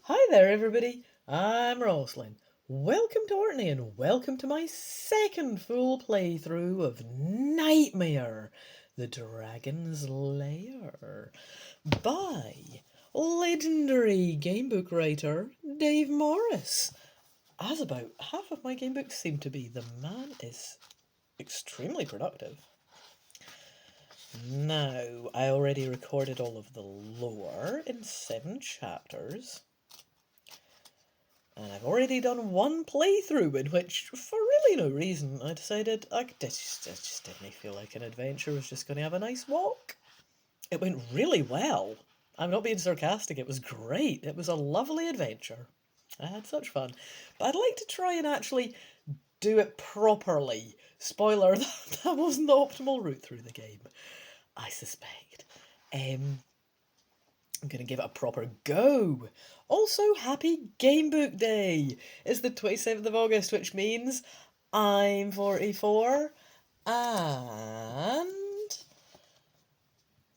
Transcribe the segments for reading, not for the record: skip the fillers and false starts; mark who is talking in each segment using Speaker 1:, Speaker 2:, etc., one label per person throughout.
Speaker 1: Hi there, everybody. I'm Rosslyn. Welcome to Orkney and welcome to my second full playthrough of Knightmare, the Dragon's Lair, by legendary gamebook writer Dave Morris. As about half of my gamebooks seem to be, the man is extremely productive. Now, I already recorded all of the lore in 7 chapters. And I've already done one playthrough in which, for really no reason, I decided I just didn't feel like an adventure was just going to have a nice walk. It went really well. I'm not being sarcastic, it was great. It was a lovely adventure. I had such fun. But I'd like to try and actually do it properly. Spoiler, that wasn't the optimal route through the game, I suspect. I'm going to give it a proper go. Also, happy Gamebook Day! It's the 27th of August, which means I'm 44 and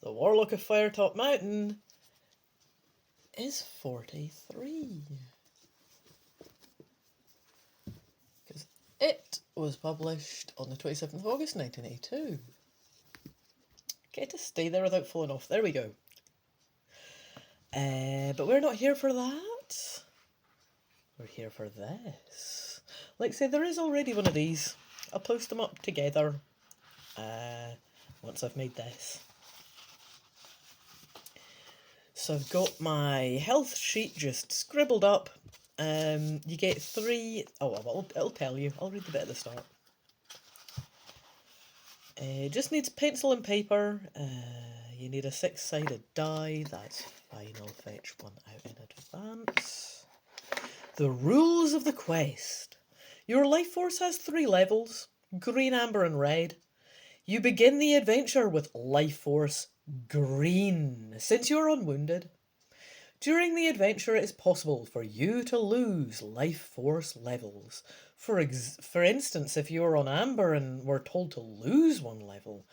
Speaker 1: the Warlock of Firetop Mountain is 43. Because it was published on the 27th of August 1982. Get to stay there without falling off. There we go. But we're not here for that. We're here for this. Like I say, there is already one of these. I'll post them up together once I've made this. So I've got my health sheet just scribbled up. You get 3... Oh, well, it'll tell you. I'll read the bit at the start. Just needs pencil and paper. You need a 6-sided die. That's fine. I'll fetch one out in advance. The rules of the quest. Your life force has 3 levels, green, amber and red. You begin the adventure with life force green, since you are unwounded. During the adventure it is possible for you to lose life force levels. For instance, if you are on amber and were told to lose 1 level,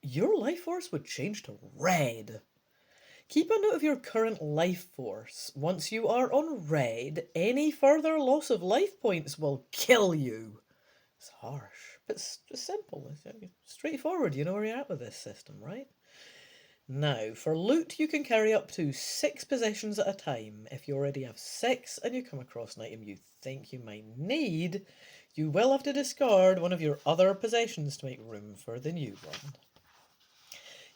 Speaker 1: your life force would change to red. Keep a note of your current life force. Once you are on red, any further loss of life points will kill you. It's harsh, but it's simple. It's straightforward. You know where you're at with this system, right? Now, for loot, you can carry up to 6 possessions at a time. If you already have 6 and you come across an item you think you might need, you will have to discard one of your other possessions to make room for the new one.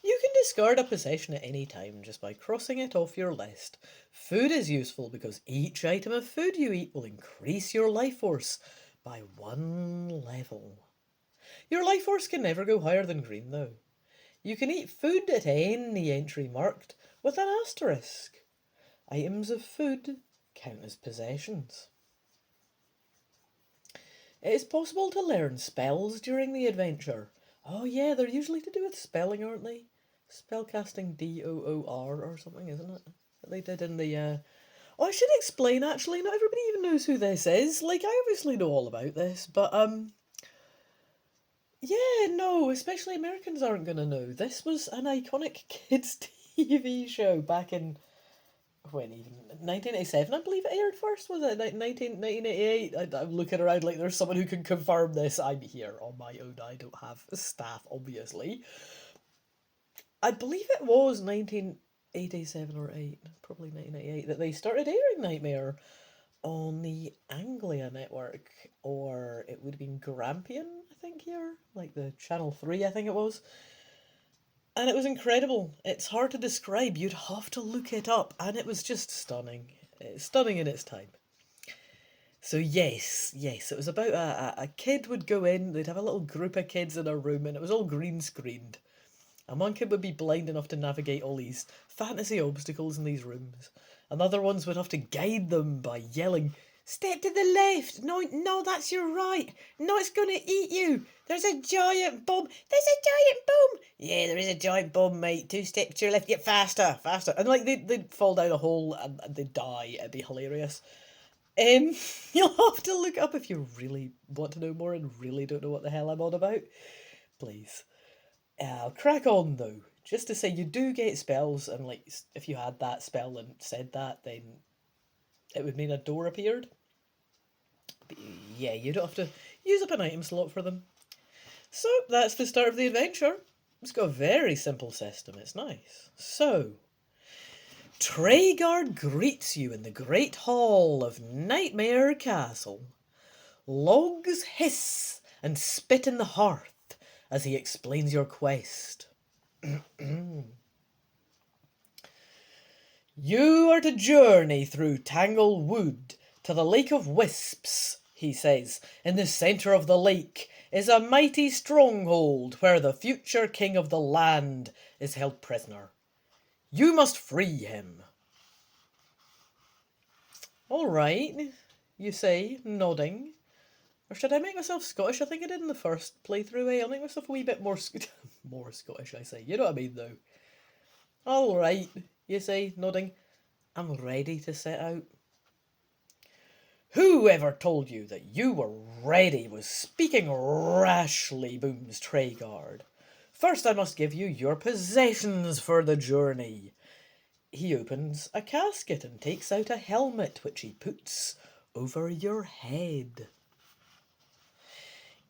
Speaker 1: You can discard a possession at any time just by crossing it off your list. Food is useful because each item of food you eat will increase your life force by 1 level. Your life force can never go higher than green though. You can eat food at any entry marked with an asterisk. Items of food count as possessions. It is possible to learn spells during the adventure. Oh yeah, they're usually to do with spelling, aren't they? Spellcasting DOOR or something, isn't it? That they did in the, Oh, I should explain, actually. Not everybody even knows who this is. Like, I obviously know all about this, but, yeah, no, especially Americans aren't gonna know. This was an iconic kids' TV show back in, when even, 1987, I believe it aired first, was it? 1988? I'm looking around like there's someone who can confirm this. I'm here on my own. I don't have staff, obviously. I believe it was 1987 or 8, probably 1988, that they started airing Knightmare on the Anglia network, or it would have been Grampian, I think, here, like the Channel 3, I think it was. And it was incredible. It's hard to describe, you'd have to look it up, and it was just stunning. Stunning in its time. So yes, it was about a kid would go in, they'd have a little group of kids in a room, and it was all green screened. And one kid would be blind enough to navigate all these fantasy obstacles in these rooms. And other ones would have to guide them by yelling, "Step to the left! No, that's your right! No, it's gonna eat you! There's a giant bomb! There's a giant bomb! Yeah, there is a giant bomb, mate. 2 steps to your left, get faster, faster!" And like, they'd fall down a hole and they'd die. It'd be hilarious. Um, you'll have to look up if you really want to know more and really don't know what the hell I'm on about. Please. I'll crack on though. Just to say, you do get spells, and like, if you had that spell and said that, then it would mean a door appeared. But yeah, you don't have to use up an item slot for them. So that's the start of the adventure. It's got a very simple system, it's nice. So, Treguard greets you in the great hall of Knightmare Castle. Logs hiss and spit in the hearth as he explains your quest. You are to journey through Tangle Wood to the Lake of Wisps, he says. In the centre of the lake is a mighty stronghold where the future king of the land is held prisoner. You must free him. All right, you say, nodding. Or should I make myself Scottish? I think I did in the first playthrough, eh? I'll make myself a wee bit more more Scottish, I say. You know what I mean, though. All right, you say, nodding. I'm ready to set out. Whoever told you that you were ready was speaking rashly, booms Treguard. First I must give you your possessions for the journey. He opens a casket and takes out a helmet which he puts over your head.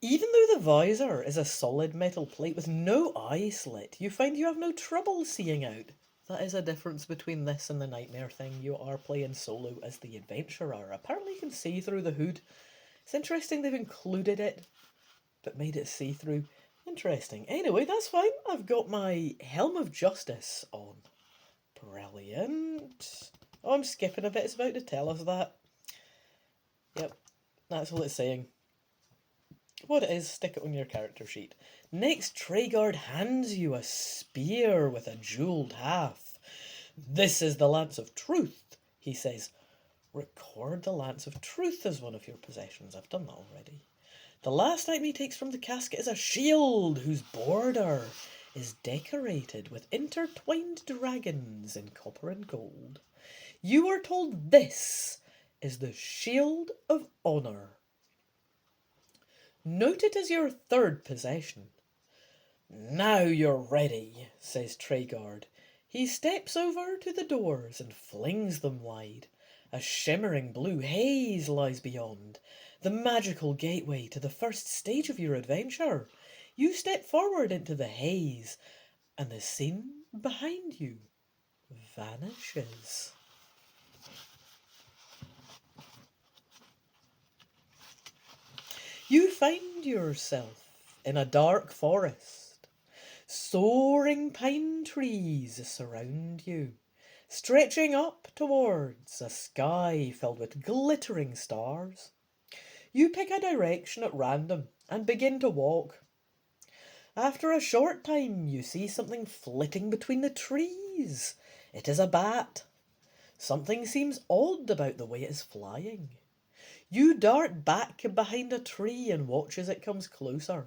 Speaker 1: Even though the visor is a solid metal plate with no eye slit, you find you have no trouble seeing out. That is a difference between this and the Knightmare thing. You are playing solo as the adventurer. Apparently you can see through the hood. It's interesting they've included it, but made it see-through. Interesting. Anyway, that's fine. I've got my Helm of Justice on. Brilliant. Oh, I'm skipping a bit. It's about to tell us that. Yep, that's all it's saying. What it is, stick it on your character sheet. Next, Treguard hands you a spear with a jewelled haft. This is the Lance of Truth, he says. Record the Lance of Truth as one of your possessions. I've done that already. The last item he takes from the casket is a shield whose border is decorated with intertwined dragons in copper and gold. You are told this is the Shield of Honour. Note it as your third possession. Now you're ready, says Treguard. He steps over to the doors and flings them wide. A shimmering blue haze lies beyond, the magical gateway to the first stage of your adventure. You step forward into the haze, and the scene behind you vanishes. You find yourself in a dark forest. Soaring pine trees surround you, stretching up towards a sky filled with glittering stars. You pick a direction at random and begin to walk. After a short time, you see something flitting between the trees. It is a bat. Something seems odd about the way it is flying. You dart back behind a tree and watch as it comes closer.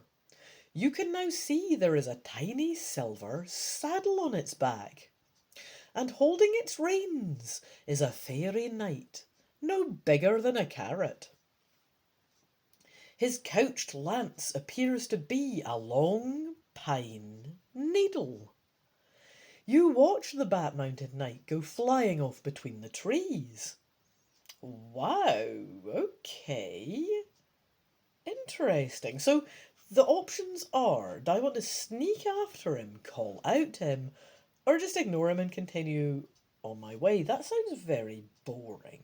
Speaker 1: You can now see there is a tiny silver saddle on its back. And holding its reins is a fairy knight, no bigger than a carrot. His couched lance appears to be a long pine needle. You watch the bat-mounted knight go flying off between the trees. Wow, okay. Interesting. So the options are, do I want to sneak after him, call out to him, or just ignore him and continue on my way? That sounds very boring.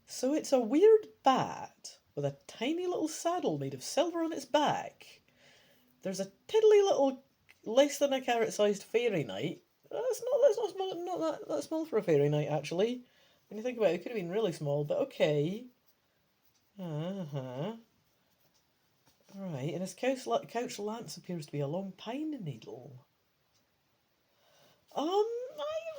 Speaker 1: So it's a weird bat with a tiny little saddle made of silver on its back. There's a tiddly little, less than a carrot-sized fairy knight. Not that small for a fairy knight, actually. When you think about it, it could have been really small, but okay. Right, and his couch lance appears to be a long pine needle. I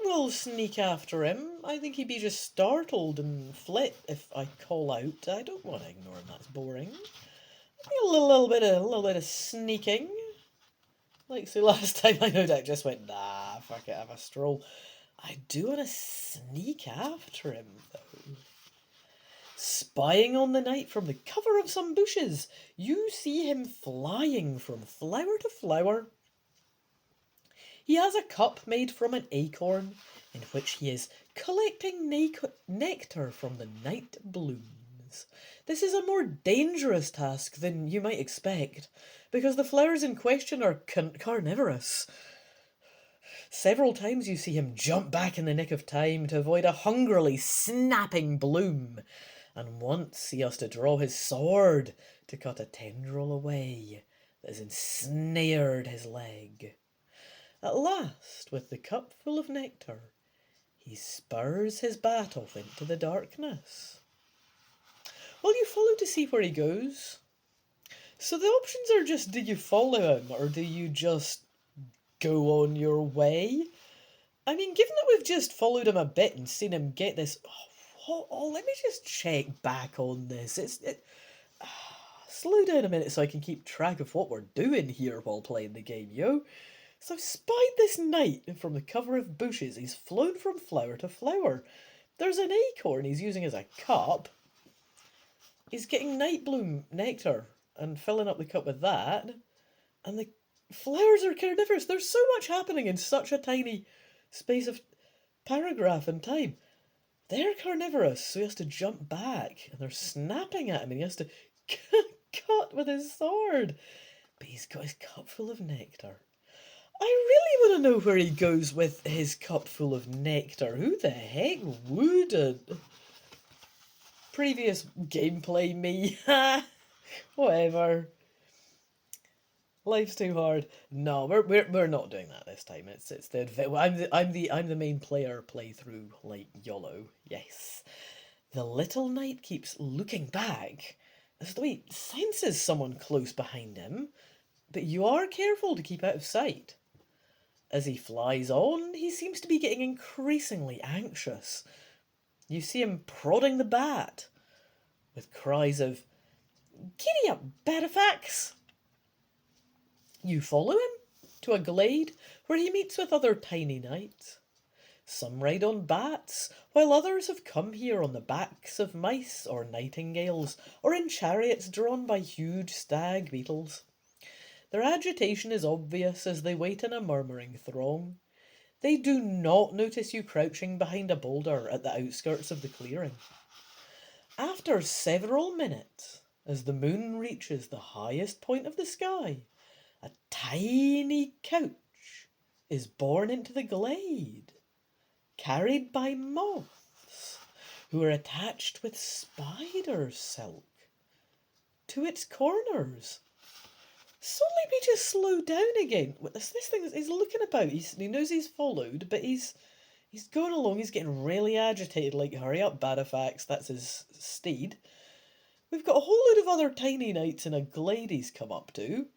Speaker 1: will sneak after him. I think he'd be just startled and flit if I call out. I don't want to ignore him, that's boring. A little bit of sneaking. Like, so last time I know Jack just went, nah, fuck it, have a stroll. I do want to sneak after him, though. Spying on the knight from the cover of some bushes, you see him flying from flower to flower. He has a cup made from an acorn. in which he is collecting nectar from the night blooms. This is a more dangerous task than you might expect, because the flowers in question are carnivorous. Several times you see him jump back in the nick of time to avoid a hungrily snapping bloom, and once he has to draw his sword to cut a tendril away that has ensnared his leg. At last, with the cup full of nectar, he spurs his bat off into the darkness. Well, you follow to see where he goes. So the options are just, do you follow him or do you just go on your way? I mean, given that we've just followed him a bit and seen him get this... let me just check back on this. Slow down a minute so I can keep track of what we're doing here while playing the game, yo. So I've spied this knight from the cover of bushes. He's flown from flower to flower. There's an acorn he's using as a cup. He's getting night bloom nectar and filling up the cup with that. And the flowers are carnivorous. There's so much happening in such a tiny space of paragraph and time. They're carnivorous, so he has to jump back. And they're snapping at him and he has to cut with his sword. But he's got his cup full of nectar. I really want to know where he goes with his cup full of nectar. Who the heck wouldn't? Previous gameplay me. Whatever. Life's too hard. No, we're not doing that this time. It's the I'm the main player playthrough like YOLO. Yes. The little knight keeps looking back as though he senses someone close behind him, but you are careful to keep out of sight. As he flies on, he seems to be getting increasingly anxious. You see him prodding the bat, with cries of, "Giddy up, Batifax!" You follow him to a glade where he meets with other tiny knights. Some ride on bats, while others have come here on the backs of mice or nightingales, or in chariots drawn by huge stag beetles. Their agitation is obvious as they wait in a murmuring throng. They do not notice you crouching behind a boulder at the outskirts of the clearing. After several minutes, as the moon reaches the highest point of the sky, a tiny couch is borne into the glade, carried by moths who are attached with spider silk to its corners. So let me just slow down again. This thing is looking about. He knows he's followed, but he's going along. He's getting really agitated. Like, hurry up, Batifax. That's his steed. We've got a whole load of other tiny knights in a glade he's come up to.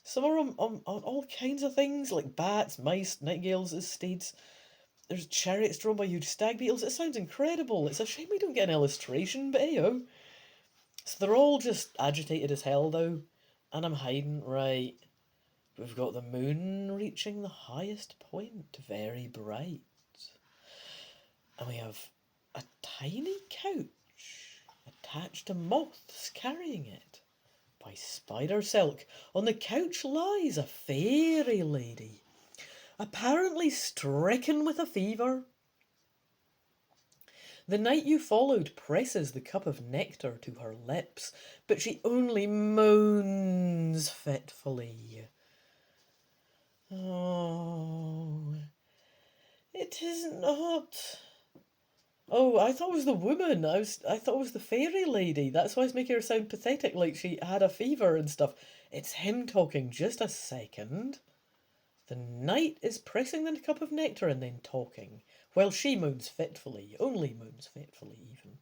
Speaker 1: Some are on all kinds of things, like bats, mice, nightingales as steeds. There's chariots drawn by huge stag beetles. It sounds incredible. It's a shame we don't get an illustration, but hey-o. So they're all just agitated as hell, though. And I'm hiding, right. We've got the moon reaching the highest point, very bright. And we have a tiny couch attached to moths carrying it by spider silk. On the couch lies a fairy lady, apparently stricken with a fever. The knight you followed presses the cup of nectar to her lips, but she only moans fitfully. Oh, it is not... Oh, I thought it was the woman. I thought it was the fairy lady. That's why it's making her sound pathetic, like she had a fever and stuff. It's him talking. Just a second. The knight is pressing the cup of nectar and then talking, while she moans fitfully, only moans fitfully even.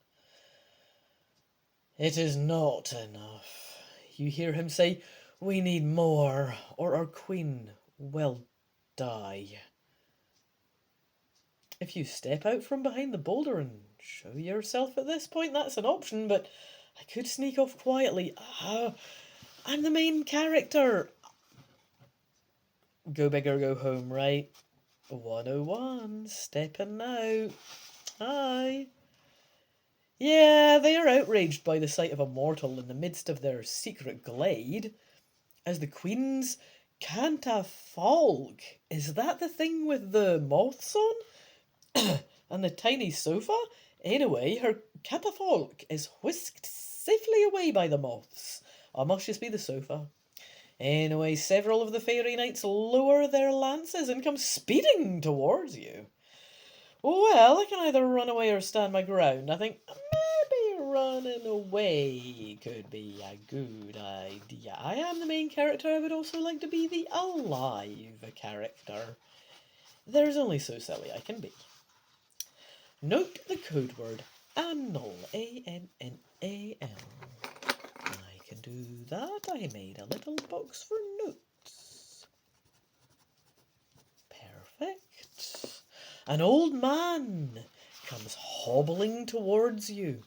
Speaker 1: It is not enough. You hear him say, "We need more, or our queen will die." If you step out from behind the boulder and show yourself at this point, that's an option, but I could sneak off quietly. I'm the main character. Go big or go home, right? 101, stepping out. Hi. Yeah, they are outraged by the sight of a mortal in the midst of their secret glade. As the queen's catafalque. Is that the thing with the moths on? And the tiny sofa? Anyway, her catafalque is whisked safely away by the moths. I must just be the sofa. Anyway, several of the fairy knights lower their lances and come speeding towards you. Well, I can either run away or stand my ground. I think maybe running away could be a good idea. I am the main character. I would also like to be the alive character. There's only so silly I can be. Note the code word annal. A-N-N-A-L. I can do that. I made a little box for notes. Perfect. An old man comes hobbling towards you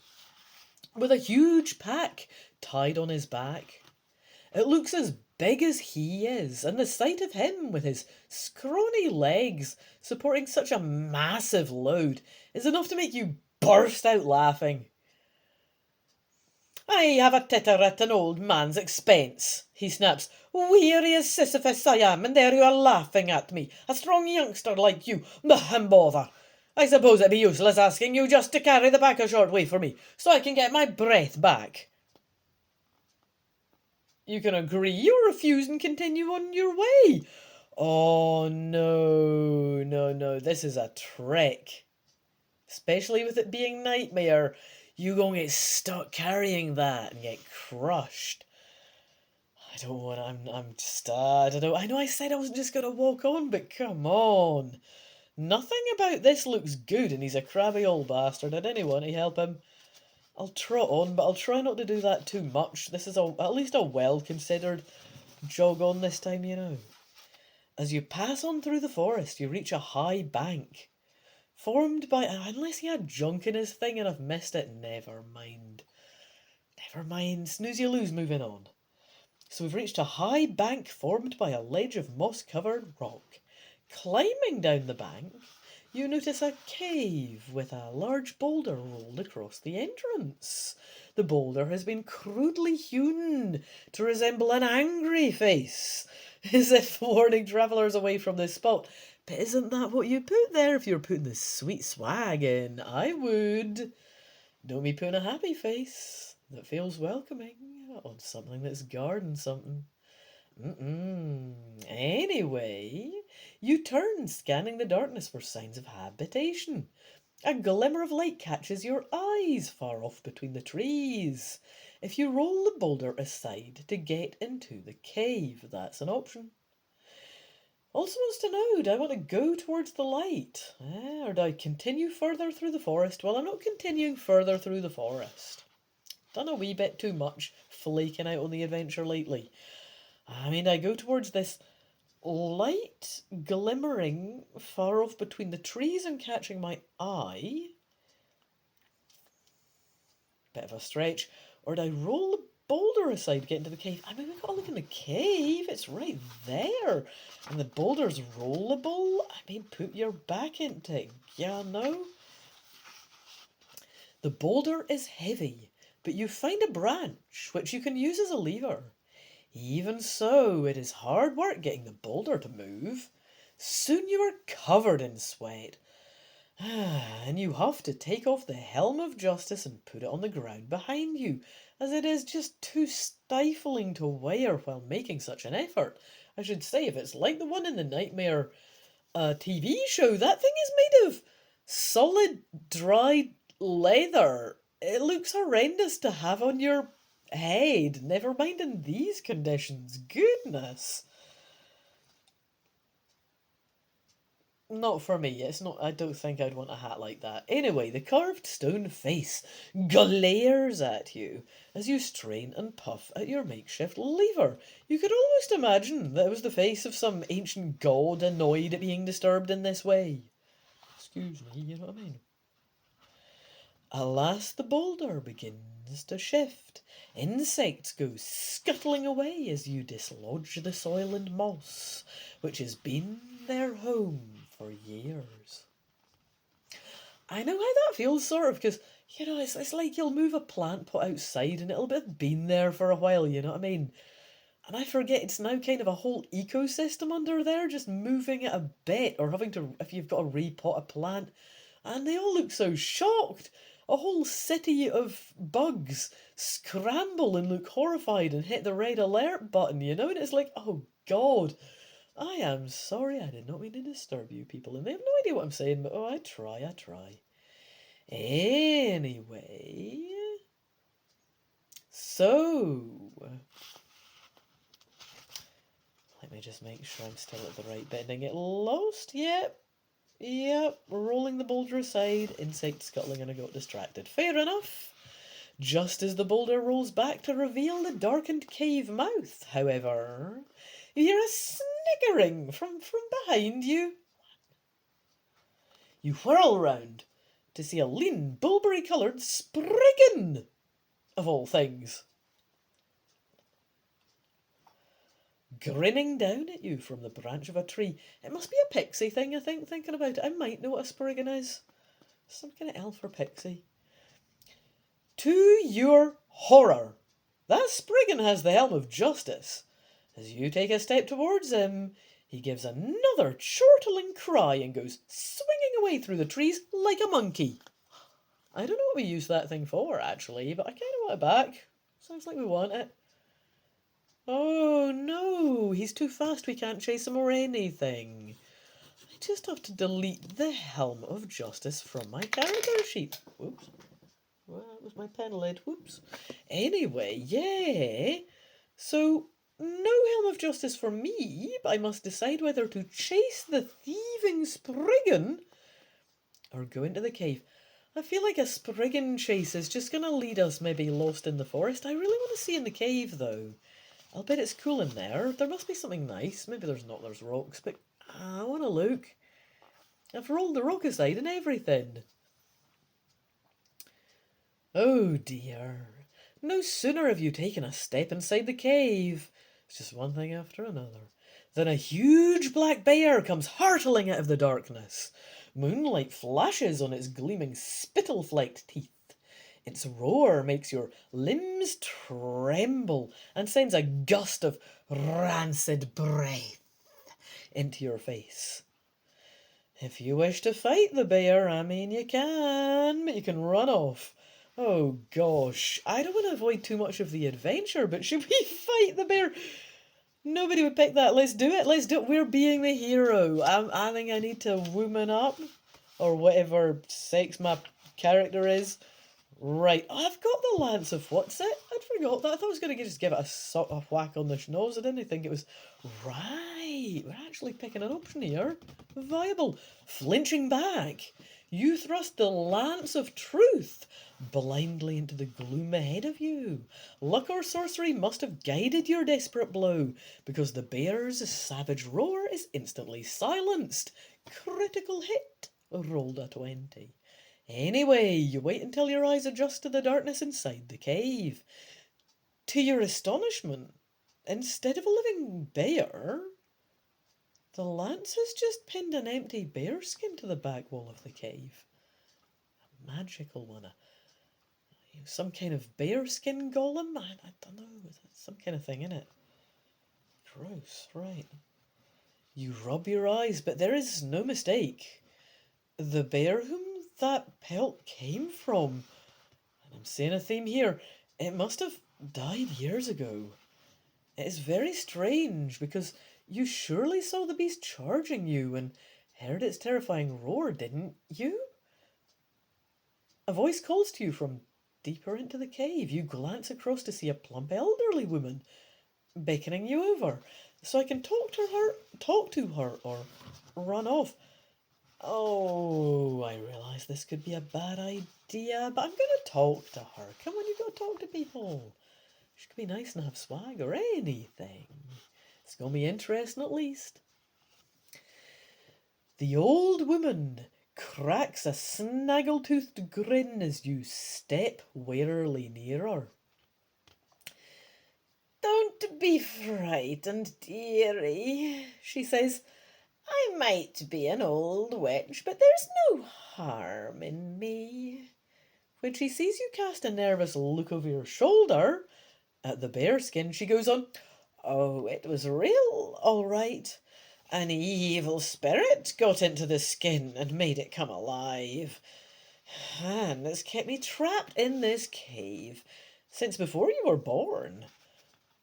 Speaker 1: with a huge pack tied on his back. It looks as big as he is, and the sight of him with his scrawny legs supporting such a massive load is enough to make you burst out laughing. I have a titter at an old man's expense, he snaps. Weary as Sisyphus I am, and there you are laughing at me, a strong youngster like you. Bother! I suppose it'd be useless asking you just to carry the pack a short way for me, so I can get my breath back. You can agree or refuse and continue on your way. Oh, no, this is a trick. Especially with it being Knightmare, you gonna get stuck carrying that and get crushed. I don't want. I'm just. I don't know. I know I said I wasn't just gonna walk on, but come on. Nothing about this looks good, and he's a crabby old bastard. I didn't want to help him. I'll trot on, but I'll try not to do that too much. This is at least a well-considered jog on this time, you know. As you pass on through the forest, you reach a high bank. Formed by... Unless he had junk in his thing and I've missed it. Never mind. Never mind. Snooze you lose, moving on. So we've reached a high bank formed by a ledge of moss-covered rock. Climbing down the bank, you notice a cave with a large boulder rolled across the entrance. The boulder has been crudely hewn to resemble an angry face, as if warning travellers away from this spot. But isn't that what you put there if you're putting the sweet swag in? I would. Don't be putting a happy face that feels welcoming on something that's guarding something. Anyway, you turn, scanning the darkness for signs of habitation. A glimmer of light catches your eyes far off between the trees. If you roll the boulder aside to get into the cave, that's an option. Also wants to know, do I want to go towards the light? Or do I continue further through the forest? Well, I'm not continuing further through the forest. Done a wee bit too much flaking out on the adventure lately. I mean, I go towards this light glimmering far off between the trees and catching my eye. Bit of a stretch. Or do I roll the boulder aside to get into the cave? I mean, we've got to look in the cave. It's right there. And the boulder's rollable. I mean, put your back into it. Yeah, no? The boulder is heavy, but you find a branch which you can use as a lever. Even so, it is hard work getting the boulder to move. Soon you are covered in sweat. And you have to take off the helm of justice and put it on the ground behind you, as it is just too stifling to wear while making such an effort. I should say, if it's like the one in the Knightmare TV show, that thing is made of solid, dried leather. It looks horrendous to have on your head, never mind in these conditions. Goodness. Not for me. It's not. I don't think I'd want a hat like that. Anyway, the carved stone face glares at you as you strain and puff at your makeshift lever. You could almost imagine that it was the face of some ancient god annoyed at being disturbed in this way. Excuse me, you know what I mean? Alas, the boulder begins to shift. Insects go scuttling away as you dislodge the soil and moss, which has been their home for years. I know how that feels, sort of, because, you know, it's like you'll move a plant pot outside and it'll have been there for a while, you know what I mean? And I forget it's now kind of a whole ecosystem under there, just moving it a bit, or having to, if you've got to repot a plant, and they all look so shocked. A whole city of bugs scramble and look horrified and hit the red alert button, and it's like, oh God, I am sorry, I did not mean to disturb you people, and they have no idea what I'm saying, but I try. Anyway, so let me just make sure I'm still at the right bit and get lost. Yep, rolling the boulder aside, insect scuttling, and I got distracted. Fair enough. Just as the boulder rolls back to reveal the darkened cave mouth, however, you hear a sniggering from behind you. You whirl round to see a lean, bulberry-coloured Spriggan, of all things, grinning down at you from the branch of a tree. It must be a pixie thing, I think, thinking about it. I might know what a Spriggan is. Some kind of elf or pixie. To your horror, that Spriggan has the helm of justice. As you take a step towards him, he gives another chortling cry and goes swinging away through the trees like a monkey. I don't know what we use that thing for, actually, but I kind of want it back. Sounds like we want it. Oh no, he's too fast, we can't chase him or anything. I just have to delete the helm of justice from my character sheet. Whoops. Well, that was my pen lid. Whoops. Anyway, yeah. So, no helm of justice for me, but I must decide whether to chase the thieving Spriggan or go into the cave. I feel like a Spriggan chase is just going to lead us maybe lost in the forest. I really want to see in the cave, though. I'll bet it's cool in there. There must be something nice. Maybe there's not, there's rocks, but I want to look. I've rolled the rock aside and everything. Oh dear. No sooner have you taken a step inside the cave, it's just one thing after another, than a huge black bear comes hurtling out of the darkness. Moonlight flashes on its gleaming spittle-flecked teeth. Its roar makes your limbs tremble and sends a gust of rancid breath into your face. If you wish to fight the bear, I mean you can, but you can run off. Oh gosh, I don't want to avoid too much of the adventure, but should we fight the bear? Nobody would pick that. Let's do it. Let's do it. We're being the hero. I think I need to woman up, or whatever sex my character is. Right, I've got the lance of what's it? I'd forgot that. I thought I was going to just give it a whack on the nose. I didn't think it was... Right, we're actually picking an option here. Viable. Flinching back, you thrust the lance of truth blindly into the gloom ahead of you. Luck or sorcery must have guided your desperate blow, because the bear's savage roar is instantly silenced. Critical hit. Rolled a 20. Anyway, you wait until your eyes adjust to the darkness inside the cave. To your astonishment, instead of a living bear, the lance has just pinned an empty bearskin to the back wall of the cave. A magical one, some kind of bearskin golem? I don't know, some kind of thing in it. Gross, right. You rub your eyes, but there is no mistake. The bear whom that pelt came from, and I'm seeing a theme here, it must have died years ago. It is very strange, because you surely saw the beast charging you and heard its terrifying roar, didn't you? A voice calls to you from deeper into the cave. You glance across to see a plump elderly woman beckoning you over, so I can talk to her, or run off. Oh, I realise this could be a bad idea, but I'm going to talk to her. Come on, you've got to talk to people. She could be nice and have swag or anything. It's going to be interesting at least. The old woman cracks a snaggle-toothed grin as you step warily near her. Don't be frightened, dearie, she says. I might be an old witch, but there's no harm in me. When she sees you cast a nervous look over your shoulder at the bearskin, she goes on, oh, it was real, all right. An evil spirit got into the skin and made it come alive. And it's kept me trapped in this cave since before you were born.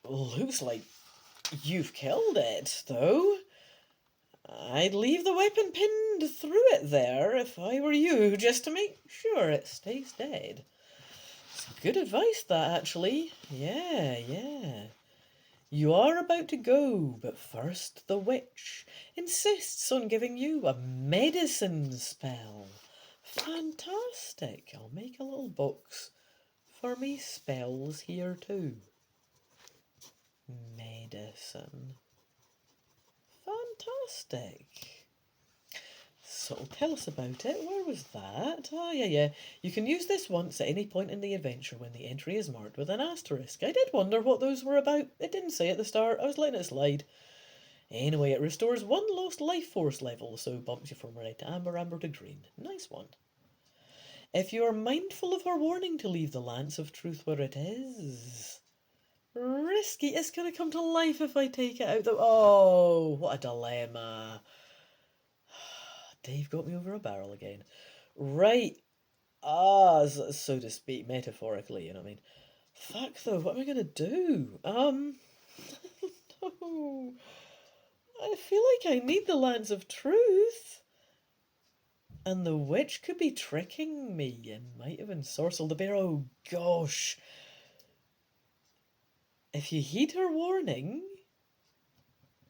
Speaker 1: Looks like you've killed it, though. I'd leave the weapon pinned through it there if I were you, just to make sure it stays dead. It's good advice, that, actually. Yeah. You are about to go, but first the witch insists on giving you a medicine spell. Fantastic. I'll make a little box for me spells here too. Medicine. Fantastic. So tell us about it. Where was that? Ah, yeah. You can use this once at any point in the adventure when the entry is marked with an asterisk. I did wonder what those were about. It didn't say at the start. I was letting it slide. Anyway, it restores 1 lost life force level, so bumps you from red to amber, amber to green. Nice one. If you are mindful of her warning to leave the Lance of Truth where it is. Risky. It's going to come to life if I take it out. Oh, what a dilemma. Dave got me over a barrel again. Right. So to speak, metaphorically, you know what I mean? Fuck, though, what am I going to do? No. I feel like I need the Lance of Truth. And the witch could be tricking me and might have ensorcelled the bear. Oh, gosh. If you heed her warning,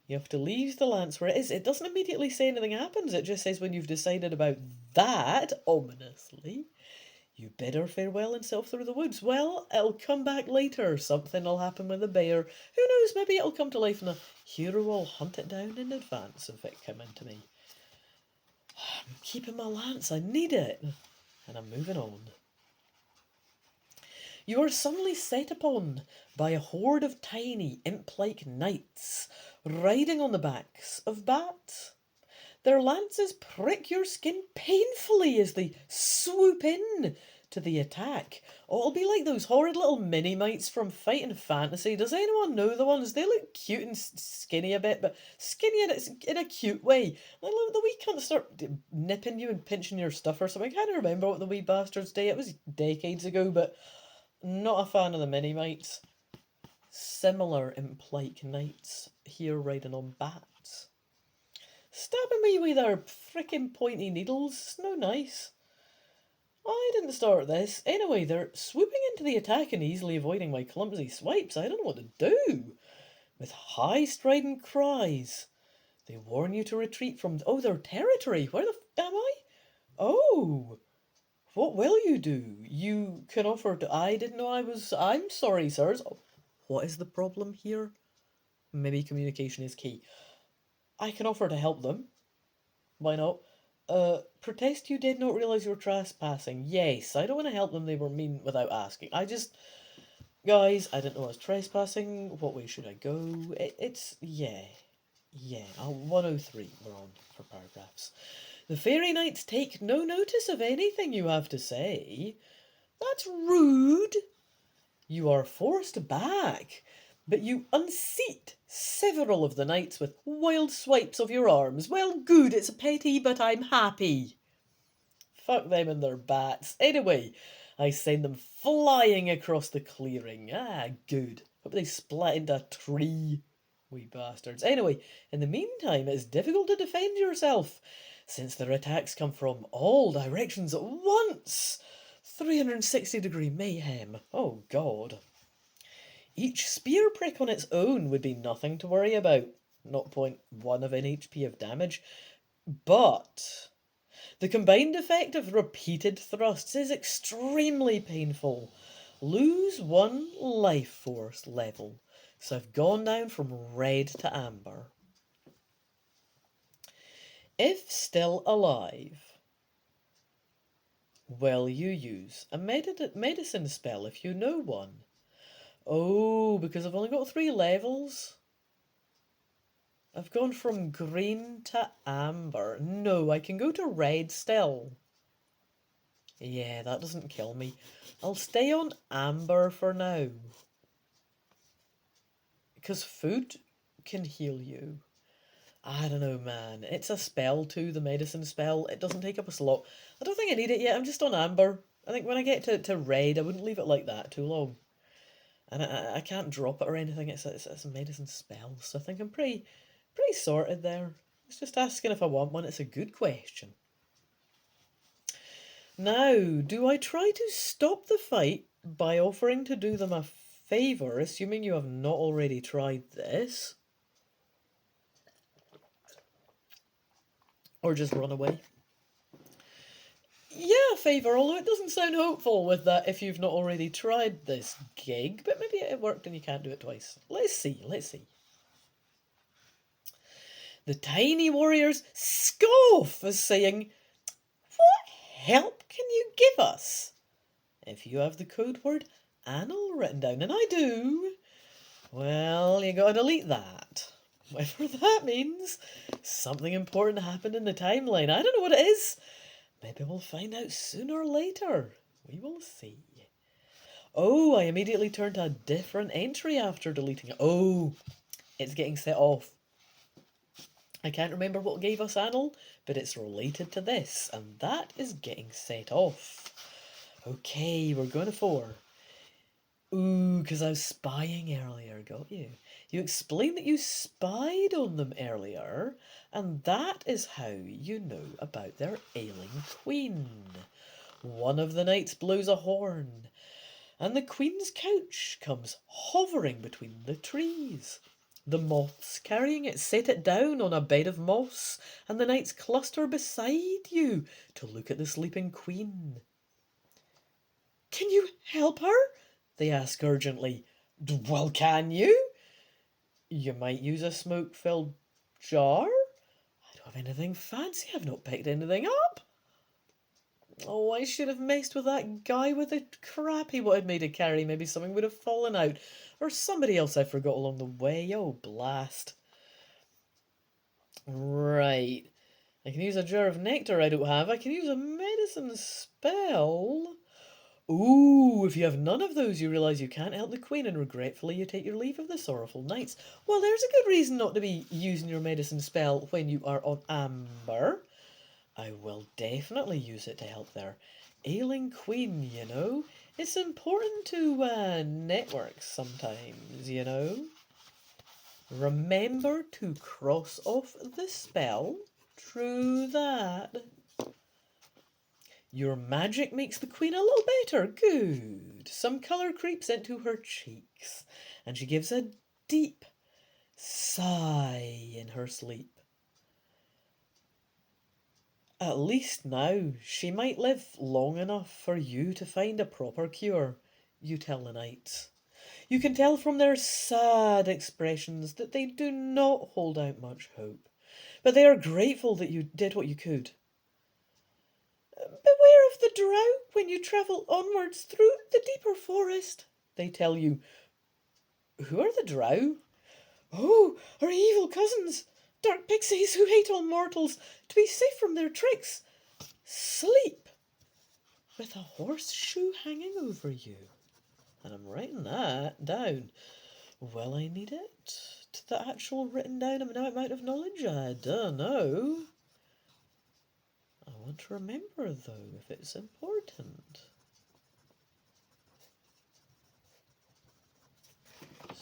Speaker 1: you have to leave the lance where it is. It doesn't immediately say anything happens. It just says when you've decided about that, ominously, you bid her farewell and self through the woods. Well, it'll come back later. Something will happen with the bear. Who knows? Maybe it'll come to life and a hero will hunt it down in advance of it coming to me. I'm keeping my lance. I need it. And I'm moving on. You are suddenly set upon by a horde of tiny, imp-like knights, riding on the backs of bats. Their lances prick your skin painfully as they swoop in to the attack. Oh, it'll be like those horrid little mini-mites from Fighting Fantasy. Does anyone know the ones? They look cute and skinny a bit, but skinny in a cute way. Like, the wee cunts start nipping you and pinching your stuff or something. I can't remember what the wee bastards do. It was decades ago, but not a fan of the mini-mites. Similar imp-like knights here riding on bats. Stabbing me with their frickin' pointy needles. It's no nice. I didn't start this. Anyway, they're swooping into the attack and easily avoiding my clumsy swipes. I don't know what to do. With high strident cries, they warn you to retreat from, their territory. Where the am I? Oh, what will you do? You can offer to, I didn't know I'm sorry, sirs. Oh, what is the problem here? Maybe communication is key. I can offer to help them. Why not? Protest you did not realise you were trespassing. Yes, I don't want to help them, they were mean without asking. Guys, I didn't know I was trespassing. What way should I go? Yeah. 103 we're on for paragraphs. The fairy knights take no notice of anything you have to say. That's rude. You are forced back, but you unseat several of the knights with wild swipes of your arms. Well, good, it's petty, but I'm happy. Fuck them and their bats. Anyway, I send them flying across the clearing. Ah, good. Hope they split into a tree. Wee bastards. Anyway, in the meantime, it's difficult to defend yourself, since their attacks come from all directions at once. 360-degree mayhem. Oh, God. Each spear prick on its own would be nothing to worry about. 0.1 of an HP of damage. But the combined effect of repeated thrusts is extremely painful. Lose 1 life force level. So I've gone down from red to amber. If still alive, will you use a medicine spell if you know one? Oh, because I've only got 3 levels. I've gone from green to amber. No, I can go to red still. Yeah, that doesn't kill me. I'll stay on amber for now. Because food can heal you. I don't know, man. It's a spell too, the medicine spell. It doesn't take up a slot. I don't think I need it yet. I'm just on amber. I think when I get to red, I wouldn't leave it like that too long. And I can't drop it or anything. It's a medicine spell, so I think I'm pretty sorted there. It's just asking if I want one. It's a good question. Now, do I try to stop the fight by offering to do them a favour, assuming you have not already tried this? Or just run away? Yeah, favour, although it doesn't sound hopeful with that if you've not already tried this gig, but maybe it worked and you can't do it twice. Let's see. The tiny warriors scoff as saying, "What help can you give us?" If you have the code word "anal" written down, and I do, well, you gotta delete that. Whatever that means. Something important happened in the timeline. I don't know what it is. Maybe we'll find out sooner or later. We will see. Oh, I immediately turned to a different entry after deleting it. Oh, it's getting set off. I can't remember what gave us anal, but it's related to this, and that is getting set off. Okay, we're going to 4. Ooh, because I was spying earlier, got you. You explained that you spied on them earlier, and that is how you know about their ailing queen. One of the knights blows a horn, and the queen's couch comes hovering between the trees. The moths carrying it set it down on a bed of moss, and the knights cluster beside you to look at the sleeping queen. "Can you help her?" they ask urgently. "Well, can you?" "You might use a smoke-filled jar?" "I don't have anything fancy. I've not picked anything up." "Oh, I should have messed with that guy with the crap he wanted me to carry. Maybe something would have fallen out. Or somebody else I forgot along the way. Oh, blast." Right. I can use a jar of nectar I don't have. I can use a medicine spell. Ooh, if you have none of those, you realise you can't help the queen, and regretfully you take your leave of the sorrowful knights. Well, there's a good reason not to be using your medicine spell when you are on amber. I will definitely use it to help their ailing queen, you know. It's important to network sometimes, you know. Remember to cross off the spell. True that. Your magic makes the queen a little better. Good. Some colour creeps into her cheeks, and she gives a deep sigh in her sleep. At least now she might live long enough for you to find a proper cure, you tell the knights. You can tell from their sad expressions that they do not hold out much hope, but they are grateful that you did what you could. "Beware of the drow when you travel onwards through the deeper forest," they tell you. Who are the drow? "Oh, our evil cousins, dark pixies who hate all mortals. To be safe from their tricks, sleep with a horseshoe hanging over you." And I'm writing that down. Will I need it? To the actual written down amount of knowledge? I don't know. I want to remember, though, if it's important.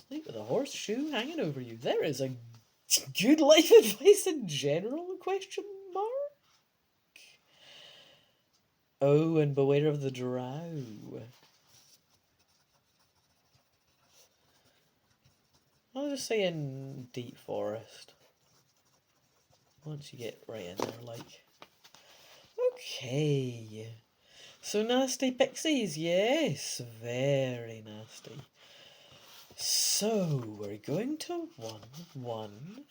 Speaker 1: Sleep with a horseshoe hanging over you. There is a good life advice in general, question mark? Oh, and beware of the drow. I'll just say in deep forest. Once you get right in there, like. Okay. So nasty pixies, yes, very nasty. So we're going to 114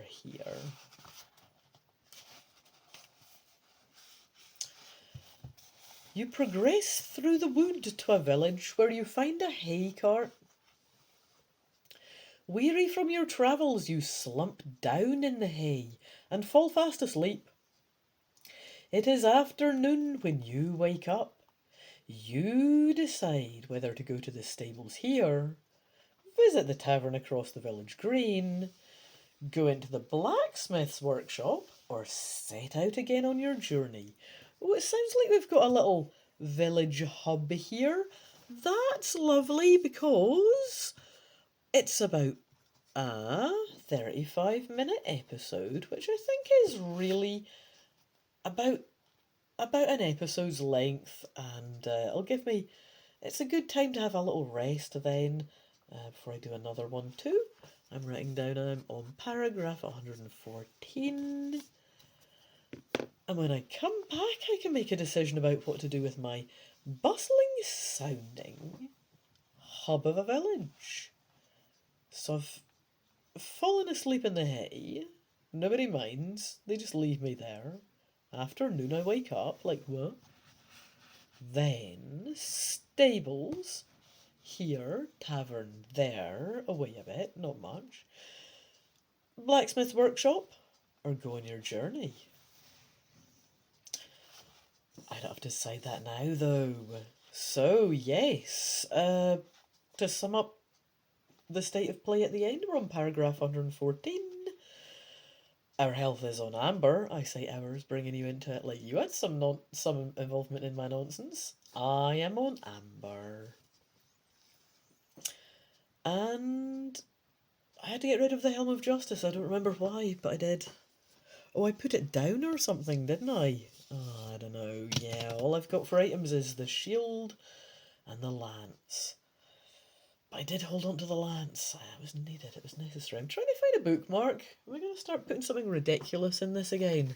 Speaker 1: here. You progress through the wood to a village where you find a hay cart. Weary from your travels, you slump down in the hay and fall fast asleep. It is afternoon when you wake up. You decide whether to go to the stables here, visit the tavern across the village green, Go into the blacksmith's workshop or set out again on your journey. Oh, it sounds like we've got a little village hub here. That's lovely because it's about a 35-minute episode, which I think is really about an episode's length, and it'll give me. It's a good time to have a little rest then before I do another one too. I'm writing down I'm on paragraph 114. And when I come back, I can make a decision about what to do with my bustling sounding hub of a village. So I've fallen asleep in the hay. Nobody minds. They just leave me there. Afternoon, I wake up, like, what? Then, stables. Here, tavern there, away a bit, not much. Blacksmith workshop, or go on your journey. I don't have to decide that now, though. So, yes, to sum up the state of play at the end, we're on paragraph 114. Our health is on amber. I say ours, bringing you into it like you had some involvement in my nonsense. I am on amber. And I had to get rid of the Helm of Justice. I don't remember why, but I did. Oh, I put it down or something, didn't I? Oh, I don't know. Yeah, all I've got for items is the shield and the lance. But I did hold on to the lance. It was needed. It was necessary. I'm trying to find a bookmark. We're going to start putting something ridiculous in this again.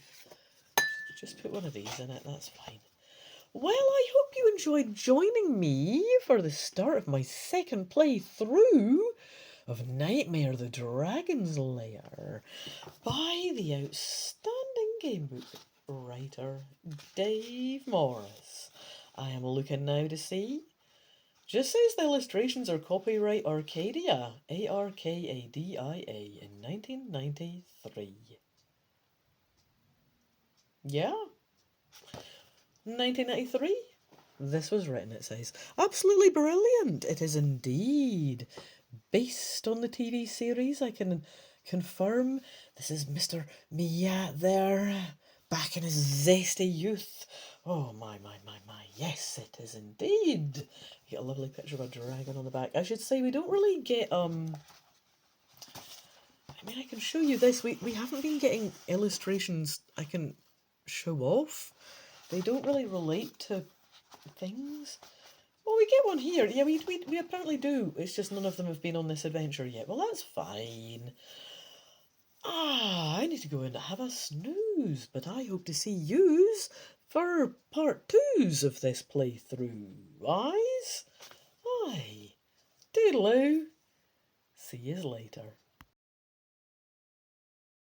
Speaker 1: Just put one of these in it. That's fine. Well, I hope you enjoyed joining me for the start of my second playthrough of Knightmare the Dragon's Lair by the outstanding gamebook writer Dave Morris. I am looking now to see. Just says the illustrations are copyright Arcadia, Arkadia, in 1993. Yeah. 1993? This was written, it says. Absolutely brilliant. It is indeed. Based on the TV series, I can confirm this is Mr. Miyat there, back in his zesty youth. Oh, my. Yes, it is indeed. You get a lovely picture of a dragon on the back. I should say we don't really get, I mean, I can show you this. We haven't been getting illustrations I can show off. They don't really relate to things. Well, we get one here. Yeah, we apparently do. It's just none of them have been on this adventure yet. Well, that's fine. I need to go and have a snooze, but I hope to see yous for part 2s of this playthrough. Aye. Toodaloo. See yous later.